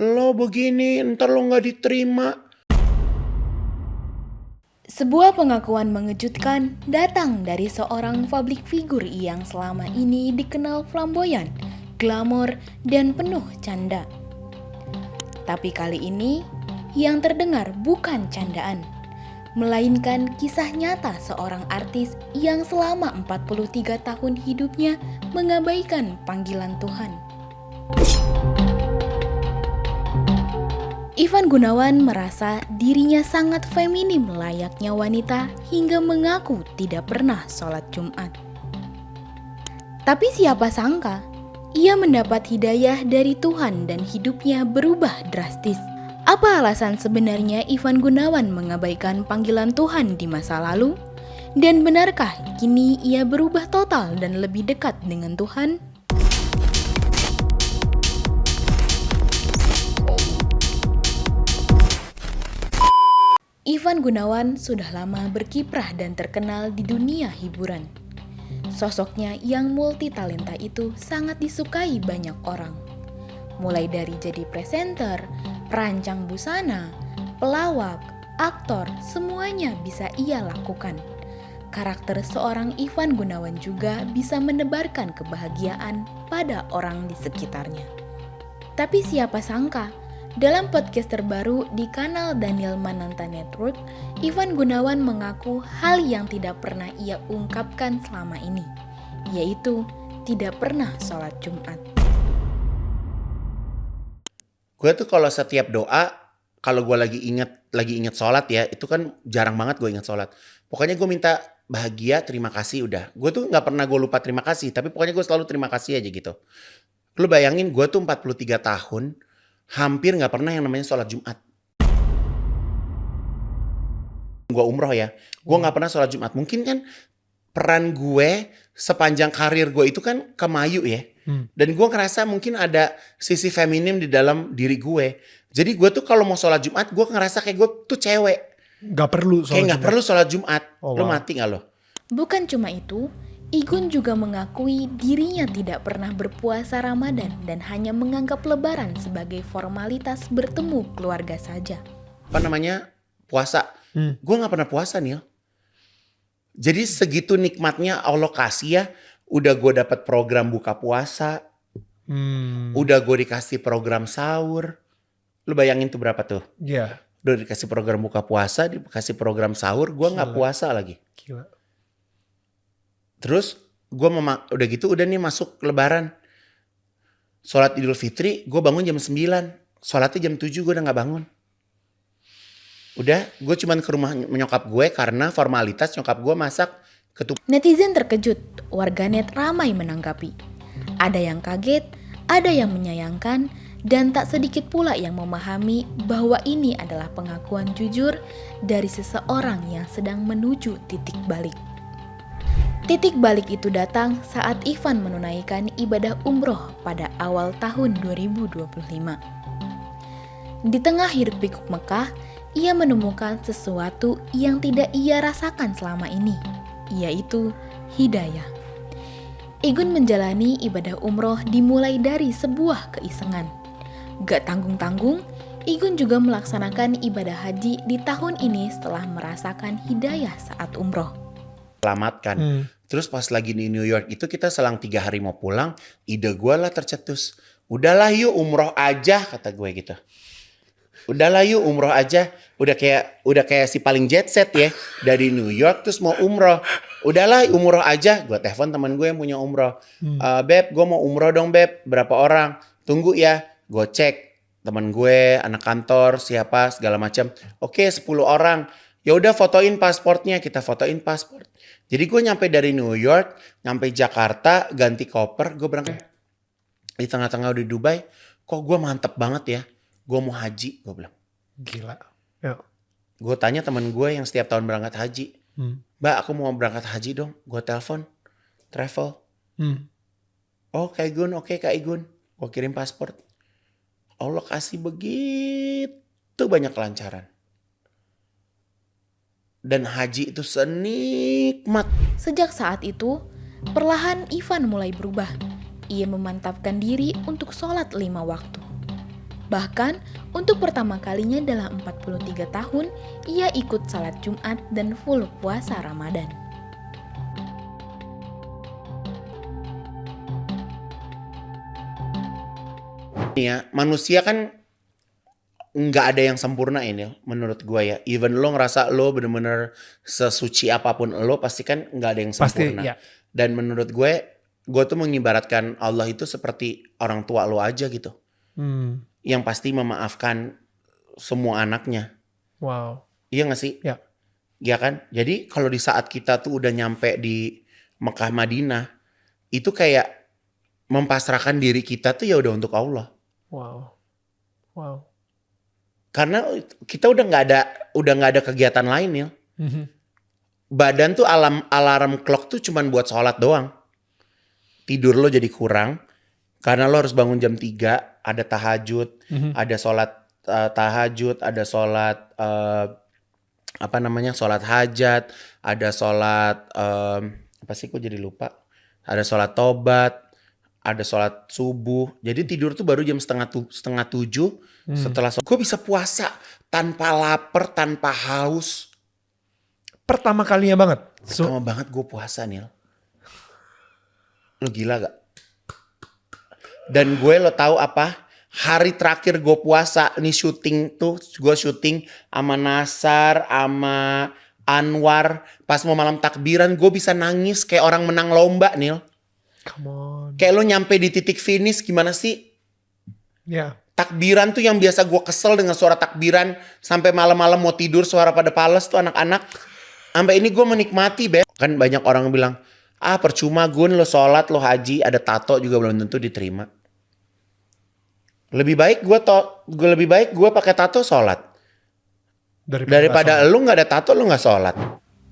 lo begini ntar lo gak diterima. Sebuah pengakuan mengejutkan datang dari seorang public figure yang selama ini dikenal flamboyan, glamor, dan penuh canda. Tapi kali ini yang terdengar bukan candaan, melainkan kisah nyata seorang artis yang selama 43 tahun hidupnya mengabaikan panggilan Tuhan. Ivan Gunawan merasa dirinya sangat feminim layaknya wanita hingga mengaku tidak pernah sholat Jumat. Tapi siapa sangka, ia mendapat hidayah dari Tuhan dan hidupnya berubah drastis. Apa alasan sebenarnya Ivan Gunawan mengabaikan panggilan Tuhan di masa lalu? Dan benarkah kini ia berubah total dan lebih dekat dengan Tuhan? Ivan Gunawan sudah lama berkiprah dan terkenal di dunia hiburan. Sosoknya yang multitalenta itu sangat disukai banyak orang. Mulai dari jadi presenter, perancang busana, pelawak, aktor, semuanya bisa ia lakukan. Karakter seorang Ivan Gunawan juga bisa menebarkan kebahagiaan pada orang di sekitarnya. Tapi siapa sangka, dalam podcast terbaru di kanal Daniel Mananta Network, Ivan Gunawan mengaku hal yang tidak pernah ia ungkapkan selama ini, yaitu tidak pernah sholat Jumat. Gue tuh kalau setiap doa, kalau gue lagi inget sholat ya, itu kan jarang banget gue inget sholat. Pokoknya gue minta bahagia, terima kasih udah. Gue tuh gak pernah gue lupa terima kasih, tapi pokoknya gue selalu terima kasih aja gitu. Lu bayangin gue tuh 43 tahun, hampir gak pernah yang namanya sholat Jumat. Gue umroh ya, gue gak pernah sholat Jumat. Mungkin kan peran gue sepanjang karir gue itu kan kemayu ya. Dan gue ngerasa mungkin ada sisi feminim di dalam diri gue. Jadi gue tuh kalau mau sholat Jumat, gue ngerasa kayak gue tuh cewek. Gak perlu sholat kayak gak Jumat. perlu sholat Jumat. Oh, Lo wow. mati gak lo? Bukan cuma itu, Igun juga mengakui dirinya tidak pernah berpuasa Ramadan dan hanya menganggap Lebaran sebagai formalitas bertemu keluarga saja. Apa namanya? Puasa. Gue gak pernah puasa Nil. Jadi segitu nikmatnya Allah kasih ya. Udah gue dapat program buka puasa. Udah gue dikasih program sahur. Lu bayangin tuh berapa tuh? Iya. Udah dikasih program buka puasa, dikasih program sahur. Gue gak puasa lagi. Gila. Terus gue udah gitu udah nih masuk Lebaran. Sholat Idul Fitri gue bangun jam 9. Sholatnya jam 7 gue udah gak bangun. Udah gue cuman ke rumah nyokap gue karena formalitas nyokap gue masak ketupat. Netizen terkejut, warganet ramai menanggapi. Ada yang kaget, ada yang menyayangkan, dan tak sedikit pula yang memahami bahwa ini adalah pengakuan jujur dari seseorang yang sedang menuju titik balik. Titik balik itu datang saat Ivan menunaikan ibadah umroh pada awal tahun 2025. Di tengah hiruk pikuk Mekah, ia menemukan sesuatu yang tidak ia rasakan selama ini, yaitu hidayah. Igun menjalani ibadah umroh dimulai dari sebuah keisengan. Gak tanggung-tanggung, Igun juga melaksanakan ibadah haji di tahun ini setelah merasakan hidayah saat umroh. Selamatkan. Terus pas lagi di New York itu kita selang 3 hari mau pulang, ide gue lah tercetus. Udahlah yuk umroh aja kata gue gitu. Udahlah yuk umroh aja. Udah kayak si paling jet set ya dari New York terus mau umroh. Udahlah umroh aja. Gue telepon teman gue yang punya umroh. Beb, gue mau umroh dong beb. Berapa orang? Tunggu ya. Gue cek teman gue, anak kantor, siapa segala macam. Oke, 10 orang. Ya udah fotoin pasportnya, kita fotoin paspor. Jadi gue nyampe dari New York, nyampe Jakarta, ganti koper, gue berangkat. Di tengah-tengah udah di Dubai, kok gue mantep banget ya. Gue mau haji, gue bilang. Gila. Ya. Gue tanya teman gue yang setiap tahun berangkat haji. Mbak, aku mau berangkat haji dong. Gue telepon, travel. Oh Kak Igun, oke Kak Igun. Gue kirim paspor. Allah kasih begitu banyak kelancaran. Dan haji itu senikmat. Sejak saat itu, perlahan Ivan mulai berubah. Ia memantapkan diri untuk sholat 5 waktu. Bahkan, untuk pertama kalinya dalam 43 tahun, ia ikut salat Jumat dan full puasa Ramadan. Ya, manusia kan nggak ada yang sempurna ini menurut gue ya. Even lo ngerasa lo bener-bener sesuci apapun lo, pasti kan nggak ada yang Pasti, sempurna. ya. Dan menurut gue tuh mengibaratkan Allah itu seperti orang tua lo aja gitu. Yang pasti memaafkan semua anaknya. Wow. Iya gak sih? Ya. Ya kan? Jadi kalau di saat kita tuh udah nyampe di Mekah Madinah, itu kayak mempasrahkan diri kita tuh ya udah untuk Allah. Wow. Wow. Karena kita udah nggak ada kegiatan lain ya. Badan tuh alarm clock tuh cuman buat sholat doang. Tidur lo jadi kurang karena lo harus bangun jam 3, ada tahajud, ada sholat tahajud, ada sholat sholat hajat, ada sholat apa sih, kok jadi lupa. Ada sholat tobat, ada sholat subuh. Jadi tidur tuh baru jam setengah tujuh. Setelah gue bisa puasa tanpa lapar, tanpa haus. Pertama kalinya banget. Pertama banget gue puasa, Nil. Lo gila gak? Dan lo tahu apa? Hari terakhir gue puasa, nih syuting tuh, gue syuting sama Nasar, sama Anwar. Pas mau malam takbiran, gue bisa nangis kayak orang menang lomba, Nil. Come on. Kayak lo nyampe di titik finish, gimana sih? Ya. Takbiran tuh yang biasa gue kesel dengan suara takbiran. Sampai malam-malam mau tidur suara pada pales tuh anak-anak. Sampai ini gue menikmati, Kan banyak orang bilang, percuma Gun, lo sholat, lo haji, ada tato juga belum tentu diterima. Lebih baik gue pakai tato sholat daripada lu nggak ada tato, lu nggak sholat.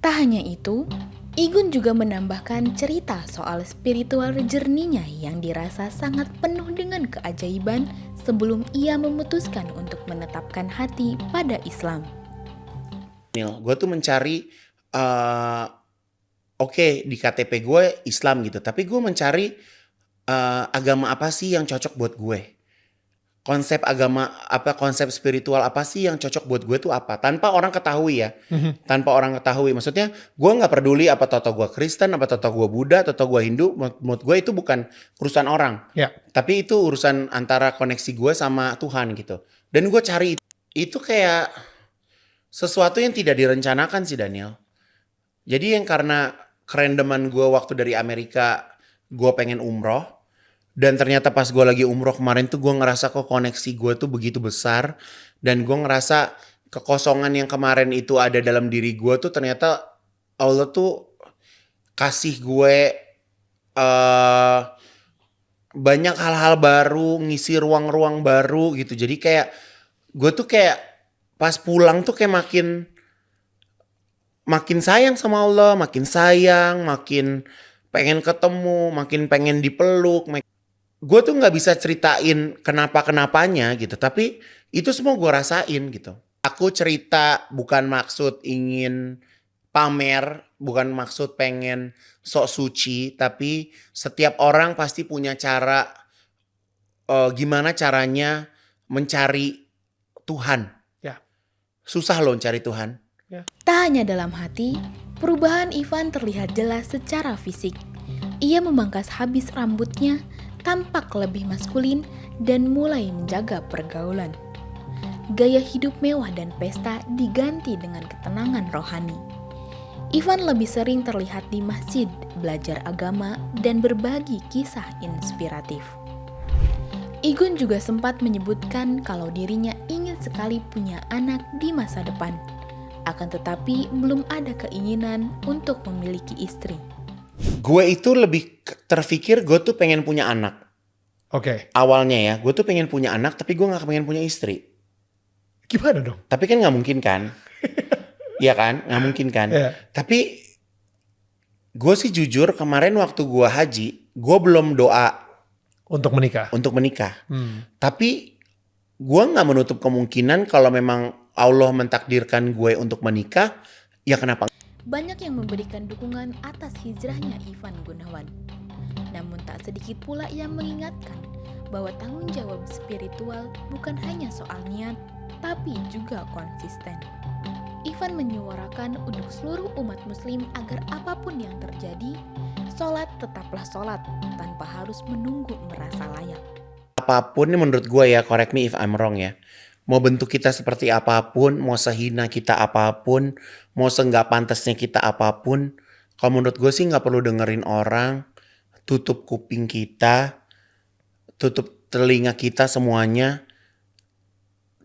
Tak hanya itu, Igun juga menambahkan cerita soal spiritual journey-nya yang dirasa sangat penuh dengan keajaiban sebelum ia memutuskan untuk menetapkan hati pada Islam. Gue tuh mencari, di KTP gue Islam gitu, tapi gue mencari agama apa sih yang cocok buat gue. Konsep agama apa, konsep spiritual apa sih yang cocok buat gue tuh apa, tanpa orang ketahui ya. Tanpa orang ketahui, maksudnya gue nggak peduli apa toto gue Kristen, apa toto gue Buddha, toto gue Hindu. Menurut gue itu bukan urusan orang, tapi itu urusan antara koneksi gue sama Tuhan gitu. Dan gue cari itu kayak sesuatu yang tidak direncanakan sih, Daniel. Jadi yang karena kerandoman gue waktu dari Amerika, gue pengen umroh. Dan ternyata pas gue lagi umroh kemarin tuh gue ngerasa kok koneksi gue tuh begitu besar. Dan gue ngerasa kekosongan yang kemarin itu ada dalam diri gue tuh ternyata Allah tuh kasih gue banyak hal-hal baru, ngisi ruang-ruang baru gitu. Jadi kayak gue tuh kayak pas pulang tuh kayak makin sayang sama Allah, makin sayang, makin pengen ketemu, makin pengen dipeluk. Gue tuh gak bisa ceritain kenapa-kenapanya gitu. Tapi itu semua gue rasain gitu. Aku cerita bukan maksud ingin pamer, bukan maksud pengen sok suci. Tapi setiap orang pasti punya cara, gimana caranya mencari Tuhan. Susah loh mencari Tuhan. Tak hanya dalam hati, perubahan Ivan terlihat jelas secara fisik. Ia memangkas habis rambutnya, tampak lebih maskulin, dan mulai menjaga pergaulan. Gaya hidup mewah dan pesta diganti dengan ketenangan rohani. Ivan lebih sering terlihat di masjid, belajar agama, dan berbagi kisah inspiratif. Igun juga sempat menyebutkan kalau dirinya ingin sekali punya anak di masa depan. Akan tetapi belum ada keinginan untuk memiliki istri. Gue itu lebih terfikir gue tuh pengen punya anak. Awalnya ya, gue tuh pengen punya anak tapi gue gak pengen punya istri. Gimana dong? Tapi kan gak mungkin kan? Iya kan? Gak mungkin kan? Tapi gue sih jujur kemarin waktu gue haji, gue belum doa untuk menikah. Tapi gue gak menutup kemungkinan kalau memang Allah mentakdirkan gue untuk menikah, ya kenapa? Banyak yang memberikan dukungan atas hijrahnya Ivan Gunawan. Namun tak sedikit pula yang mengingatkan bahwa tanggung jawab spiritual bukan hanya soal niat, tapi juga konsisten. Ivan menyuarakan untuk seluruh umat muslim agar apapun yang terjadi, sholat tetaplah sholat tanpa harus menunggu merasa layak. Apapun ini menurut gue ya, correct me if I'm wrong ya. Mau bentuk kita seperti apapun, mau sehina kita apapun, mau seenggak pantasnya kita apapun, kalau menurut gue sih gak perlu dengerin orang, tutup kuping kita, tutup telinga kita semuanya,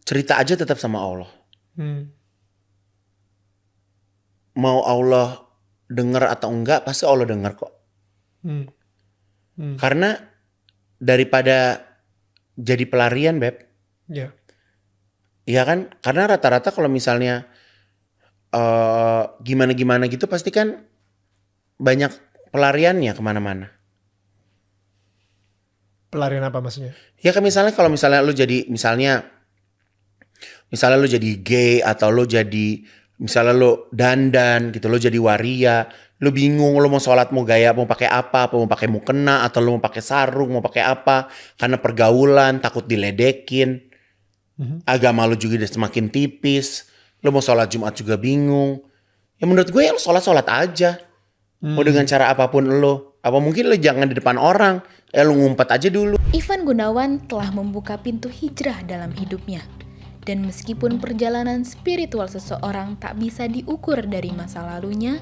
cerita aja tetap sama Allah. Mau Allah denger atau enggak, pasti Allah denger kok. Karena daripada jadi pelarian, Beb. Iya. Iya kan? Karena rata-rata kalau misalnya gimana-gimana gitu pasti kan banyak pelariannya kemana-mana. Pelarian apa maksudnya? Ya kan misalnya kalau misalnya lu jadi misalnya lu jadi gay atau lu jadi misalnya lu dandan gitu, lu jadi waria, lu bingung lu mau sholat mau gaya mau pakai apa mau pakai mukena atau lu mau pakai sarung mau pakai apa karena pergaulan takut diledekin, agama lu juga udah semakin tipis, lu mau sholat Jumat juga bingung. Ya menurut gue ya lu sholat aja, mau dengan cara apapun lu. Apa mungkin lu jangan di depan orang, lu ngumpet aja dulu. Ivan Gunawan telah membuka pintu hijrah dalam hidupnya. Dan meskipun perjalanan spiritual seseorang tak bisa diukur dari masa lalunya,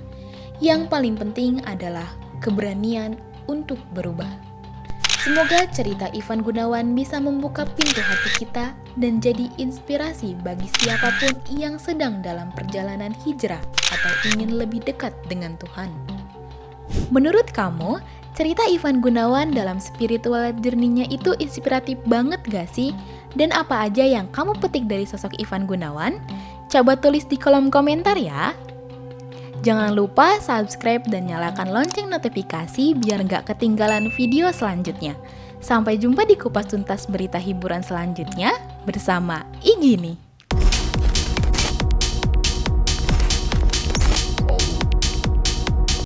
yang paling penting adalah keberanian untuk berubah. Semoga cerita Ivan Gunawan bisa membuka pintu hati kita dan jadi inspirasi bagi siapapun yang sedang dalam perjalanan hijrah atau ingin lebih dekat dengan Tuhan. Menurut kamu, cerita Ivan Gunawan dalam spiritual journey-nya itu inspiratif banget gak sih? Dan apa aja yang kamu petik dari sosok Ivan Gunawan? Coba tulis di kolom komentar ya. Jangan lupa subscribe dan nyalakan lonceng notifikasi biar gak ketinggalan video selanjutnya. Sampai jumpa di Kupas Tuntas Berita Hiburan selanjutnya bersama Igini.